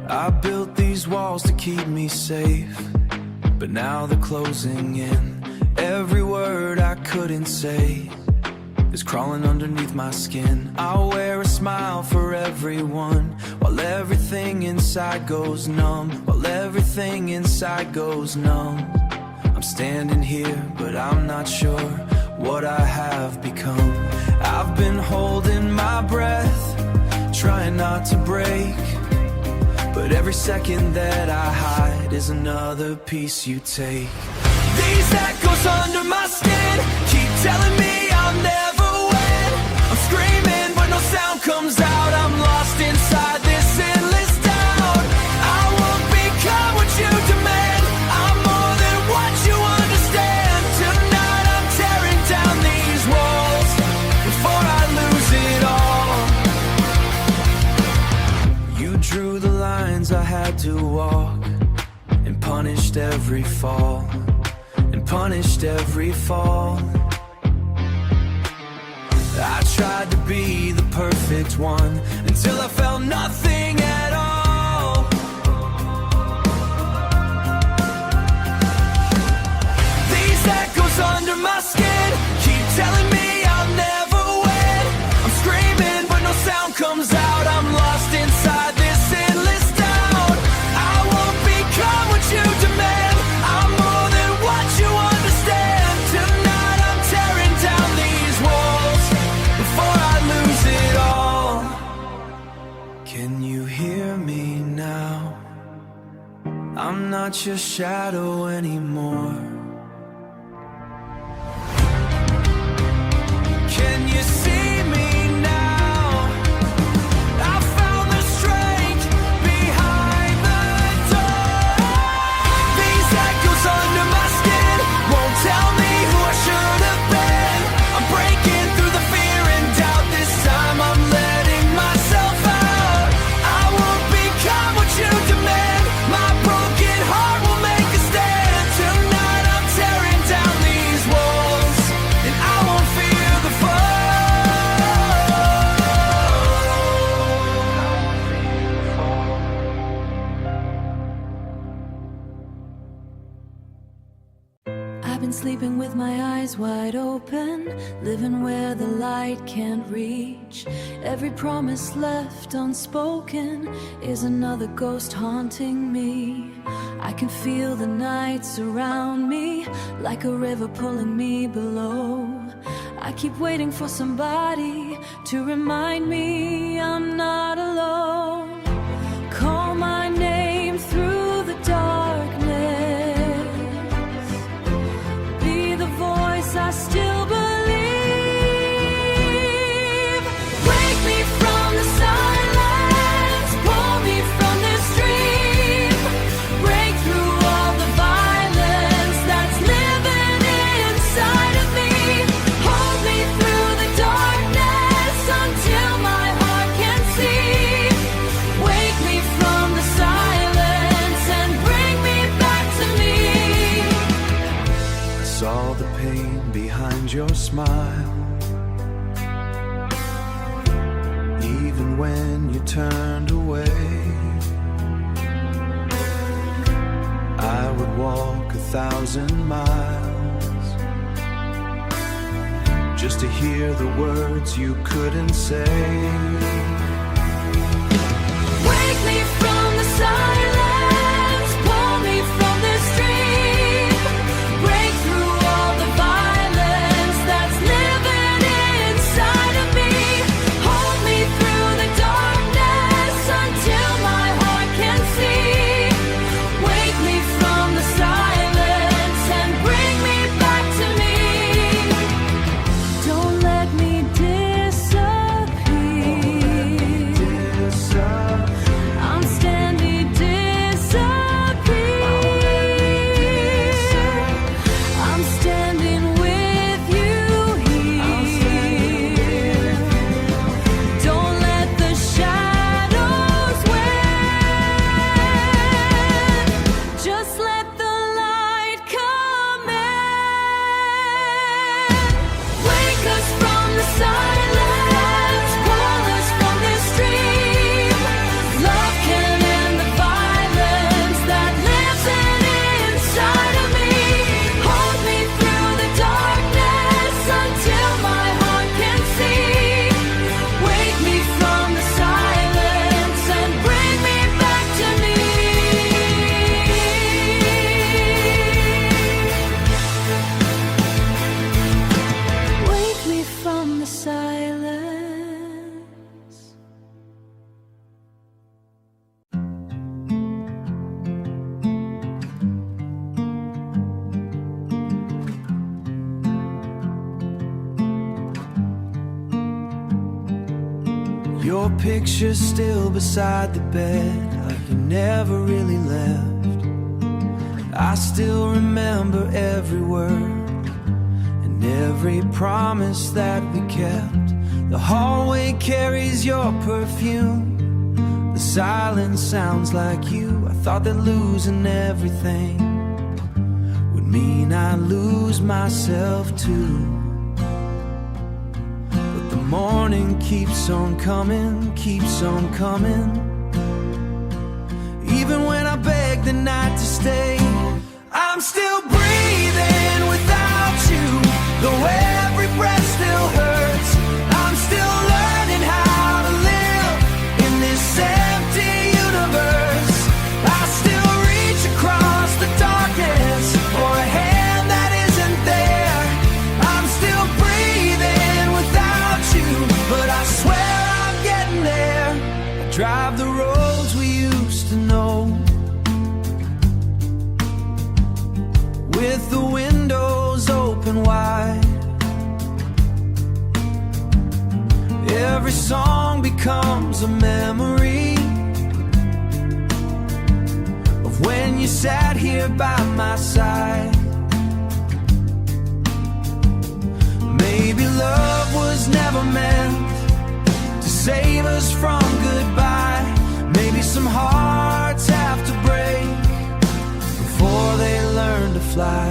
I built these walls to keep me safe, but now they're closing in. Every word I couldn't say is crawling underneath my skin. I'll wear a smile for everyone, while everything inside goes numb, while everything inside goes numb. I'm standing here, but I'm not sure what I have become. I've been holding my breath, trying not to break, but every second that I hide is another piece you take. These echoes under my skin keep telling me I'll never win. I'm screaming but no sound comes out. I'm lost inside this endless doubt. I won't become what you demand. I'm more than what you understand. Tonight I'm tearing down these walls before I lose it all. You drew the lines I had to walk, and punished every fall, and punished every fall. I tried to be the perfect one until I felt nothing at all. These echoes under my skin keep telling me I'll never win. I'm screaming but no sound comes out. I'm lost inside this endless doubt. I won't become what you demand. I'm more than what you understand. Tonight I'm tearing down these walls before I lose it all. Can you hear me now? I'm not your shadow anymore. Can you see me now? I found the strength behind the door. These echoes under my skin won't tell me who I should have been. I'm breaking through the fear and doubt. This time I'm letting myself out. I won't become what you demand. My broken heart will make a stand. Tonight I'm tearing down these walls, and I won't fear the fall. I've been sleeping with my eyes wide open, living where the light can't reach. Every promise left unspoken is another ghost haunting me. I can feel the night surround me like a river pulling me below. I keep waiting for somebody to remind me I'm not alone. Call my name through the darkness, be the voice I still believe. Wake me from the silence, pull me from this dream, break through all the violence that's living inside of me. Hold me through the darkness until my heart can see. Wake me from the silence and bring me back to me. I saw the pain behind your smile, even when you turned away. I would walk 1,000 miles just to hear the words you couldn't say. Wake me from the silence, pull me from this dream, break through all the violence that's living inside of me. Hold me through the darkness until my heart can see. Wake me from the silence and bring me back to me. Don't let me disappear. your picture still beside the bed, like you never really left. I still remember every word and every promise that we kept. The hallway carries your perfume, the silence sounds like you. I thought that losing everything would mean I'd lose myself too. But the morning keeps on coming, keeps on coming. Even when I beg the night to stay, I'm still breathing without you. Though every breath still hurts, I'm still learning how to live in this empty universe. I still reach across the darkness for a hand that isn't there. I'm still breathing without you, but I swear I'm getting there. I drive the roads we used to know, with the windows open wide. Every song becomes a memory of when you sat here by my side. Maybe love was never meant to save us from goodbye. Maybe some hearts have to break before they learn to fly.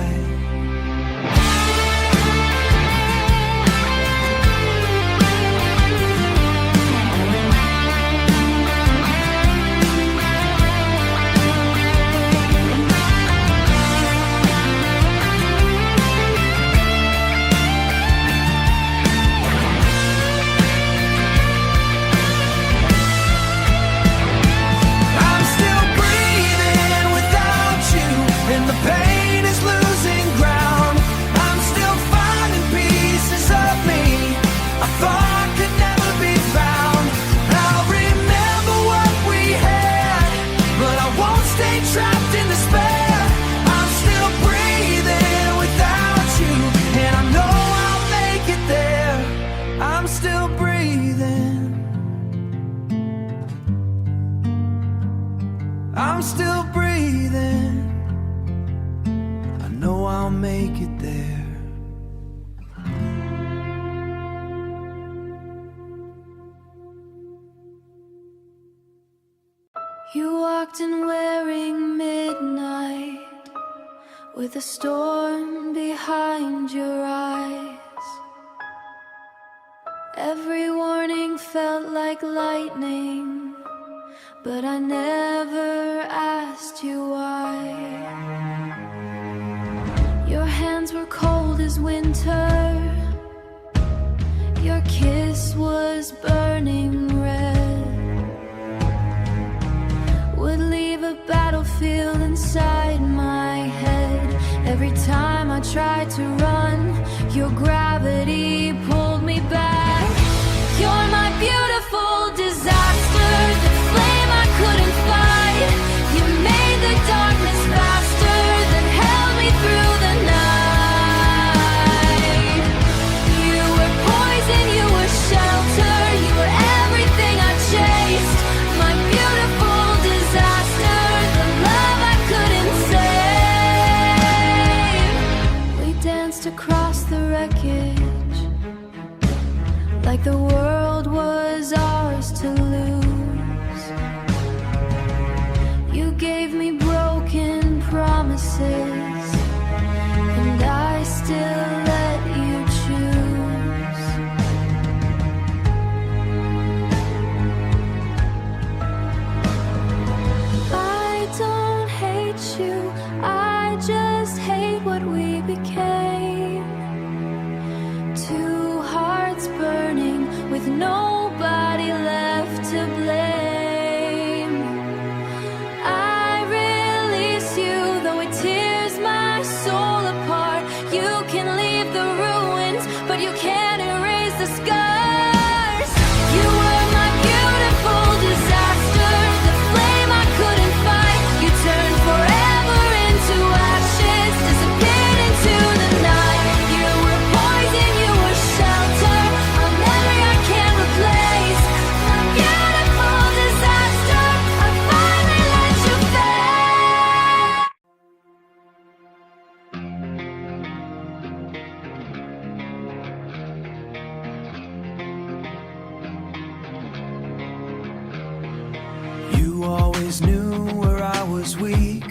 I'm still breathing. I know I'll make it there. You walked in wearing midnight, with a storm behind your eyes. Every warning felt like lightning, but I never asked you why. Your hands were cold as winter, your kiss was burning red, would leave a battlefield inside my head. Every time I tried to run, your gravity pulled me back. You're my beautiful disaster, the flame I couldn't fight. You made the darkness faster than held me through the night. You were poison, you were shelter, you were everything I chased. My beautiful disaster, the love I couldn't save. We danced across the wreckage, You always knew where I was weak,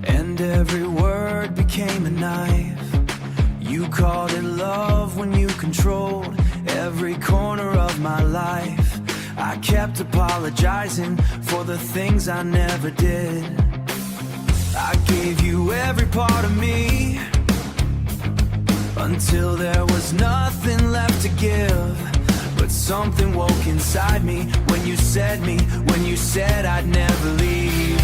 and every word became a knife. You called it love when you controlled every corner of my life. I kept apologizing for the things I never did. I gave you every part of me until there was nothing left to give. But something woke inside me when you said I'd never leave.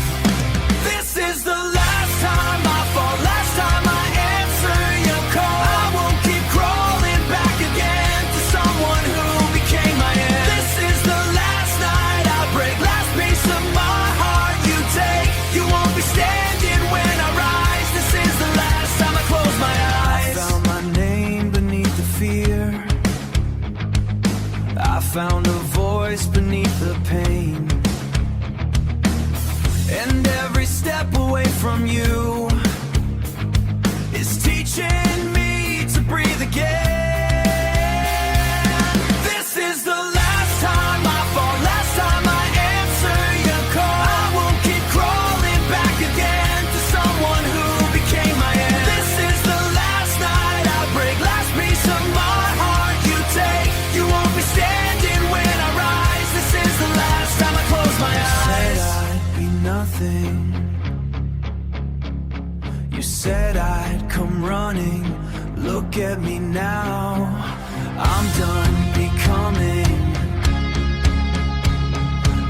This is the last time I fall, last time I answer your call. I won't keep crawling back again to someone who became my end. This is the last night I break, last piece of my heart you take. You won't be standing when I rise. This is the last time I close my eyes. I found my name beneath the fear. I found a voice beneath the pain. And every step away from you is teaching me to breathe again. This is the last time I fall, last time I answer your call. I won't keep crawling back again to someone who became my end. This is the last night I break, last piece of my heart you take. You won't be standing when I rise. This is the last time I close my eyes. Nothing. You said I'd come running. Look at me now. I'm done becoming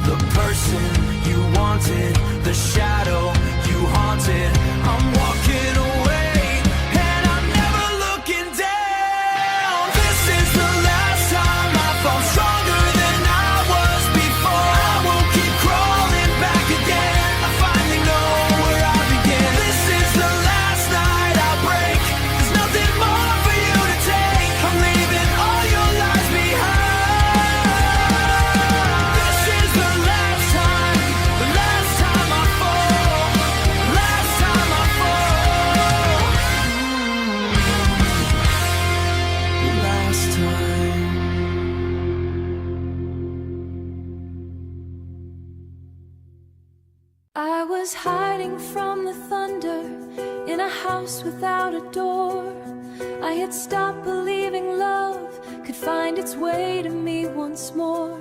the person you wanted, the shadow you haunted. I'm walking away and I'm never looking down. This is the last time I fall, stronger than I was before. I won't keep crawling back again. I was hiding from the thunder in a house without a door. I had stopped believing love could find its way to me once more.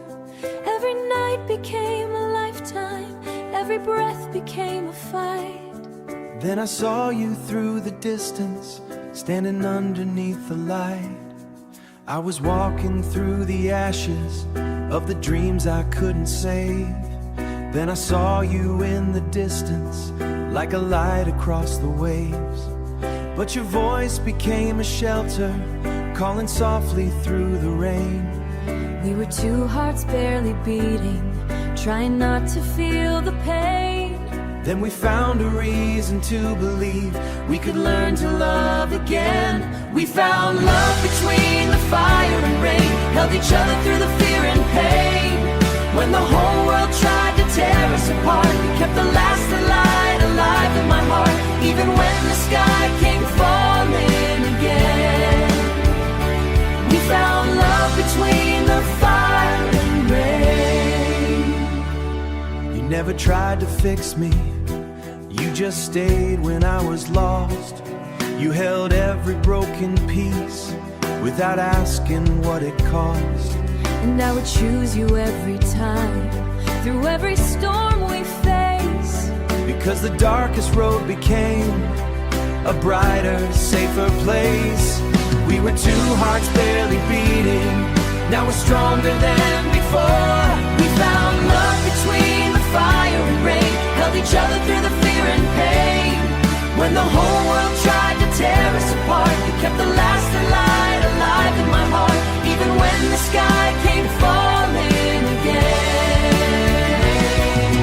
Every night became a lifetime, every breath became a fight. Then I saw you through the distance, standing underneath the light. I was walking through the ashes of the dreams I couldn't save. Then I saw you in the distance, like a light across the waves. But your voice became a shelter, calling softly through the rain. We were two hearts barely beating, trying not to feel the pain. Then we found a reason to believe we could learn to love again. We found love between the fire and rain, held each other through the fear and pain. When the whole world tried to tear us apart, we kept the last light alive in my heart. Even when the sky came falling again, we found love between the fire and rain. You never tried to fix me, you just stayed when I was lost. You held every broken piece without asking what it cost. And I would choose you every time, through every storm we face. Because the darkest road became a brighter, safer place. We were two hearts barely beating, now we're stronger than before. We found love between the fire and rain, held each other through the fear and pain. When the whole world tried to tear us apart, we kept the last light alive in my heart. Even when the sky came falling again.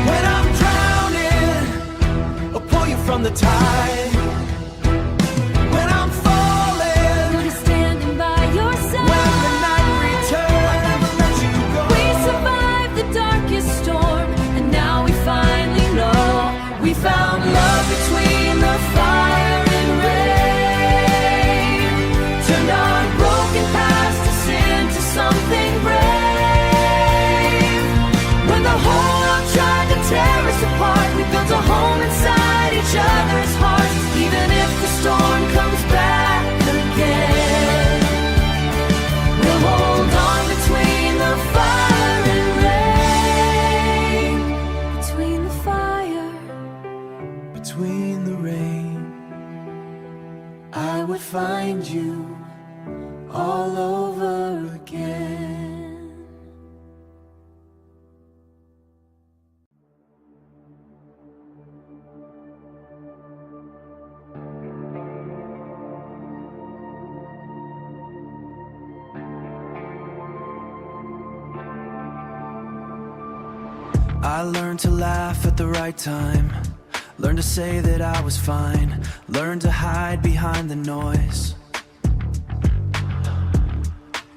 When I'm drowning, I'll pull you from the tide. When I'm falling, I'm standing by your side. When the night returns, I'll never let you go. We survived the darkest storm, and now we finally know we found love between the fire and rain. Turned our broken past us into something brave. When the whole tear us apart. We built a home inside each other's hearts. Even if the storm comes back again, we'll hold on between the fire and rain. Between the fire, between the rain, I would find you all over again. I learned to laugh at the right time, learned to say that I was fine, learned to hide behind the noise.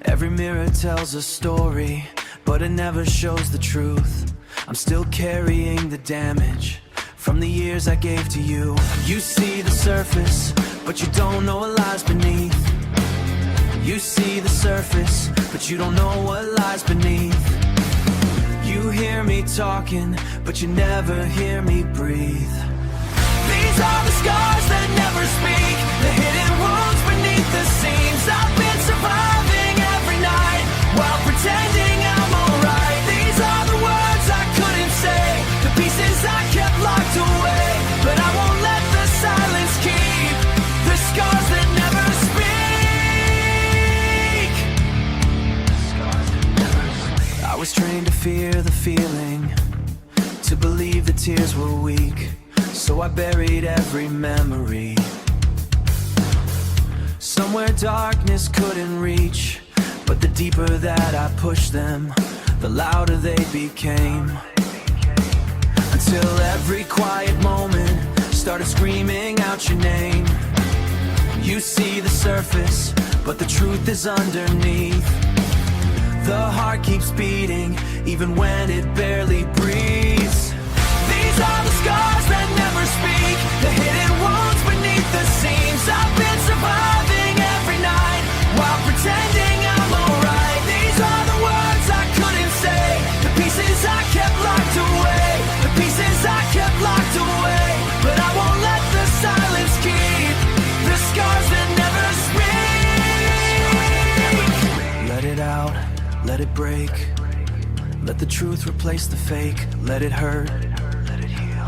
Every mirror tells a story, but it never shows the truth. I'm still carrying the damage from the years I gave to you. You see the surface, but you don't know what lies beneath. You see the surface, but you don't know what lies beneath. You hear me talking, but you never hear me breathe. These are the scars that never speak, the hidden wounds beneath the seams. I've been surviving every night while pretending I'm alright. These are the words I couldn't say, the pieces I kept locked away. But I won't let the silence keep the scars that never speak. I was trained to fear the feeling, to believe the tears were weak, so I buried every memory somewhere darkness couldn't reach. But the deeper that I pushed them, the louder they became, until every quiet moment started screaming out your name. You see the surface, but the truth is underneath. The heart keeps beating, even when it barely breathes. These are the scars that never speak, the hidden wounds beneath the seams. I've been surviving every night while pretending I'm alright. These are the words I couldn't say, the pieces I kept locked away, the pieces I kept locked away. But I won't let the silence keep the scars that never speak. Let it out, let it break. Let the truth replace the fake. Let it hurt, let it heal.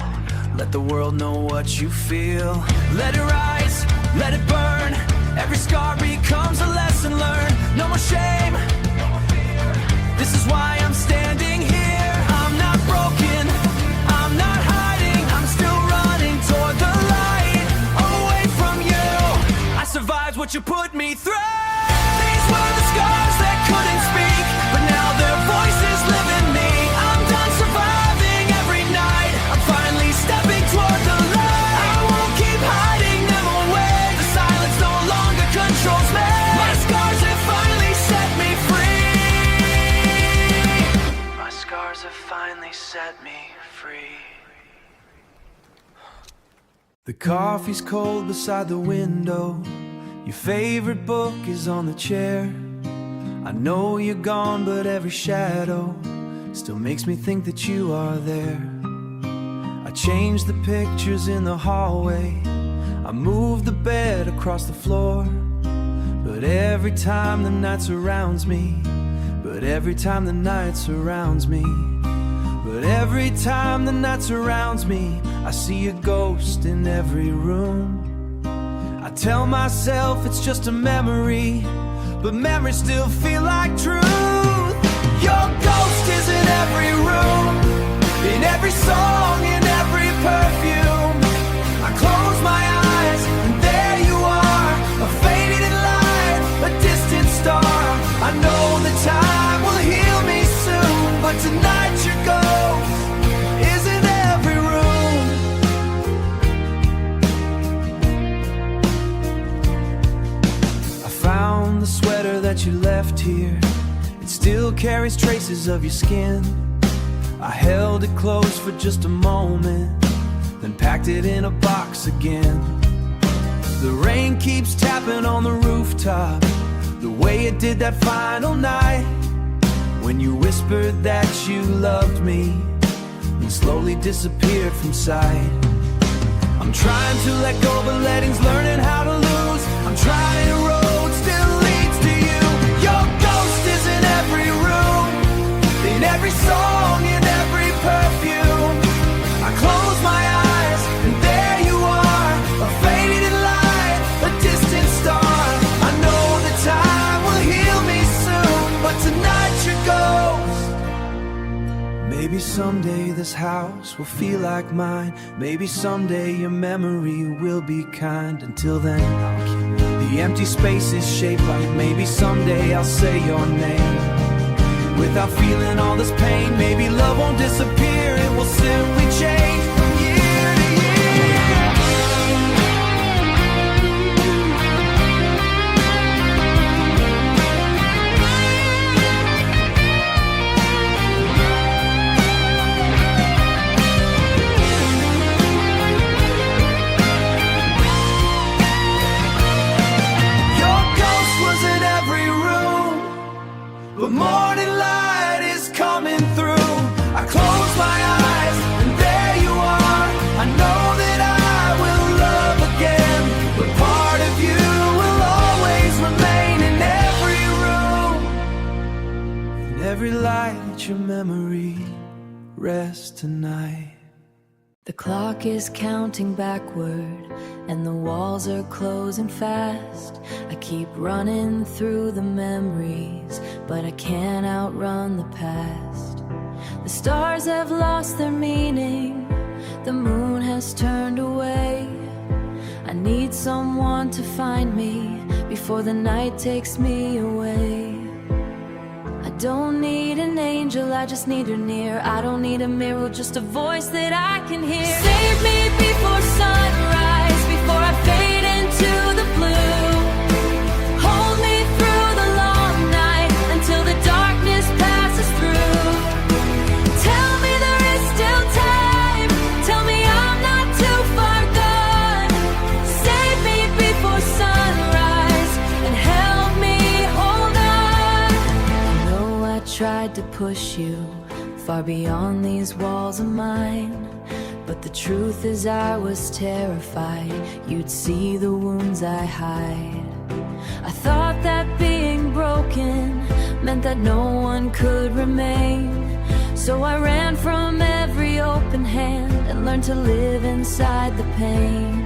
Let the world know what you feel. Let it rise, let it burn. Every scar becomes a lesson learned. No more shame, this is why I'm standing here. I'm not broken, I'm not hiding. I'm still running toward the light, away from you. I survived what you put me through. These were the scars that couldn't speak, but now their voices live in me. I'm done surviving every night, I'm finally stepping toward the light. I won't keep hiding them away, the silence no longer controls me. My scars have finally set me free. My scars have finally set me free. The coffee's cold beside the window, your favorite book is on the chair. I know you're gone, but every shadow still makes me think that you are there. I changed the pictures in the hallway, I moved the bed across the floor. But every time the night surrounds me, but every time the night surrounds me, but every time the night surrounds me, I see a ghost in every room. I tell myself it's just a memory, but memories still feel like truth. Your ghost is in every room, in every song, in every perfume. I close my eyes and there you are, a faded light, a distant star. I know the time will heal me soon, but tonight your ghost is in every room. I found the sweater that you left here, it still carries traces of your skin. I held it close for just a moment, then packed it in a box again. The rain keeps tapping on the rooftop, the way it did that final night, when you whispered that you loved me, and slowly disappeared from sight. I'm trying to let go, but letting's learning how to lose. I'm trying a road still leads to you. Your ghost is in every room, in every song, in every perfume. I close my eyes and there you are, a faded light, a distant star. I know the time will heal me soon, but tonight you're ghost. Maybe someday this house will feel like mine. Maybe someday your memory will be kind. Until then, I'll keep the empty spaces shaped like maybe someday I'll say your name. Without feeling all this pain, maybe love won't disappear, it will simply change from year to year. Your ghost was in every room, but morning light is coming through. I close my eyes and there you are. I know that I will love again, but part of you will always remain in every room, in every light. Your memory rests tonight. The clock is counting backward and the walls are closing fast. I keep running through the memories, but I can't outrun the past. The stars have lost their meaning, the moon has turned away. I need someone to find me before the night takes me away. I don't need an angel, I just need her near. I don't need a mirror, just a voice that I can hear. Save me before sunrise, before I fade into the blue. Hold me through the long night, until the darkness passes through. Tell me there is still time, tell me I'm not too far gone. Save me before sunrise, and help me hold on. I know I tried to push you far beyond these walls of mine, but the truth is I was terrified you'd see the wounds I hide. I thought that being broken meant that no one could remain, so I ran from every open hand and learned to live inside the pain.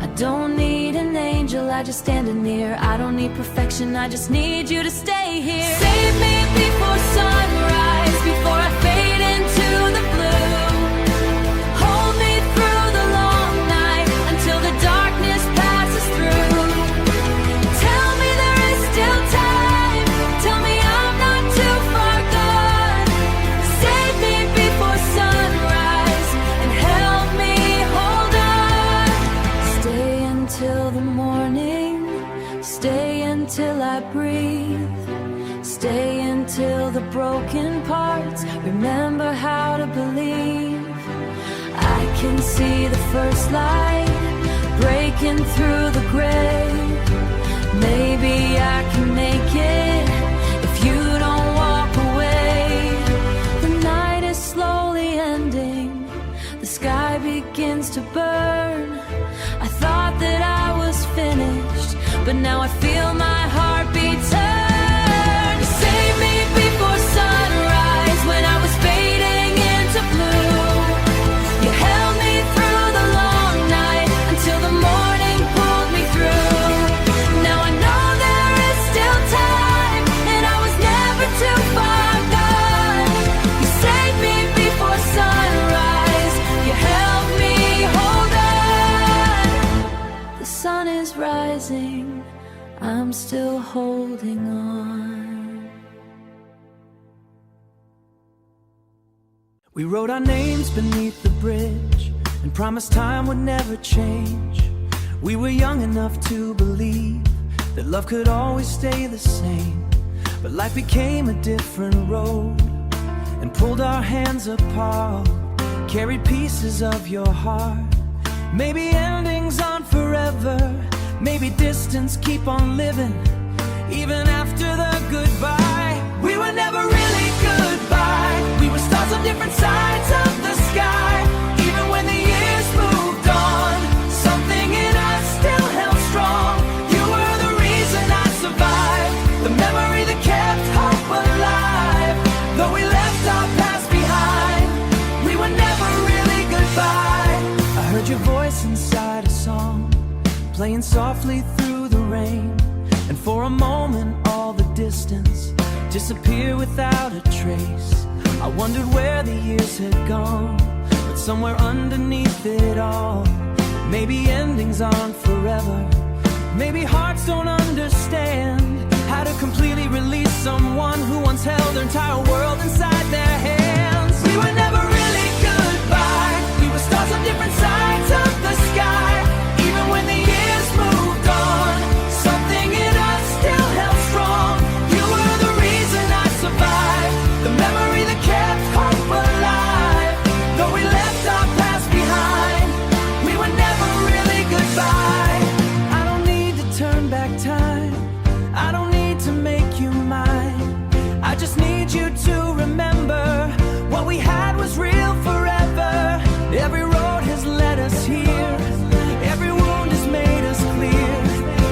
I don't need an angel, I just standing near. I don't need perfection, I just need you to stay here. Save me before sunrise, before I fade into the blue. Hold me through the long night, until the darkness passes through. Tell me there is still time, tell me I'm not too far gone. Save me before sunrise, and help me hold on. Stay until the morning, stay until I breathe. Stay until the broken parts remember how to believe. I can see the first light breaking through the gray. Maybe I can make it if you don't walk away. The night is slowly ending, the sky begins to burn. I thought that I was finished, but now I feel my heartbeat turn. You saved me before sunrise, when I was fading into blue. You held me through the long night, until the morning pulled me through. Now I know there is still time, and I was never too far gone. You saved me before sunrise, you helped me hold on. The sun is rising, I'm still holding on. We wrote our names beneath the bridge and promised time would never change. We were young enough to believe that love could always stay the same, but life became a different road and pulled our hands apart, carried pieces of your heart. Maybe endings aren't forever, maybe distance keep on living even after the goodbye. We were never really goodbye, we were stars on different sides voice inside a song, playing softly through the rain. And for a moment all the distance disappeared without a trace. I wondered where the years had gone, but somewhere underneath it all, maybe endings aren't forever. Maybe hearts don't understand how to completely release someone who once held their entire world inside their hands. We were never really goodbye. We were stars on different sides of the sky. Even when the years moved on, something in us still held strong. You were the reason I survived, the memory that kept hope alive. Though we left our past behind, we were never really goodbye. I don't need to turn back time, I don't need to make you mine. I just need you to remember what we had was real forever. Every road has led us here, every wound has made us clear.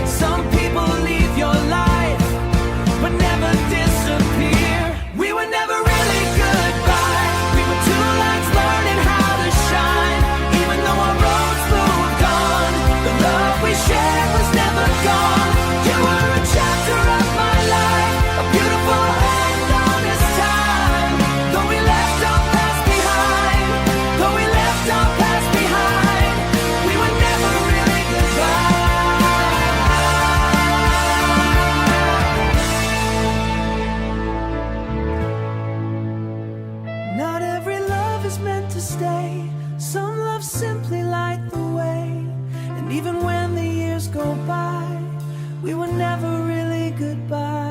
Some people leave your life, but never disappear. We were never really goodbye. We were two lights learning how to shine. Even though our roads moved on, the love we shared was never gone. You were a chapter of my life, a beautiful and honest time. Though we left our past behind, though we left our past behind, we were never really goodbye. Not every love is meant to stay. Some love simply light the way. And even when the years go by, we were never really goodbye.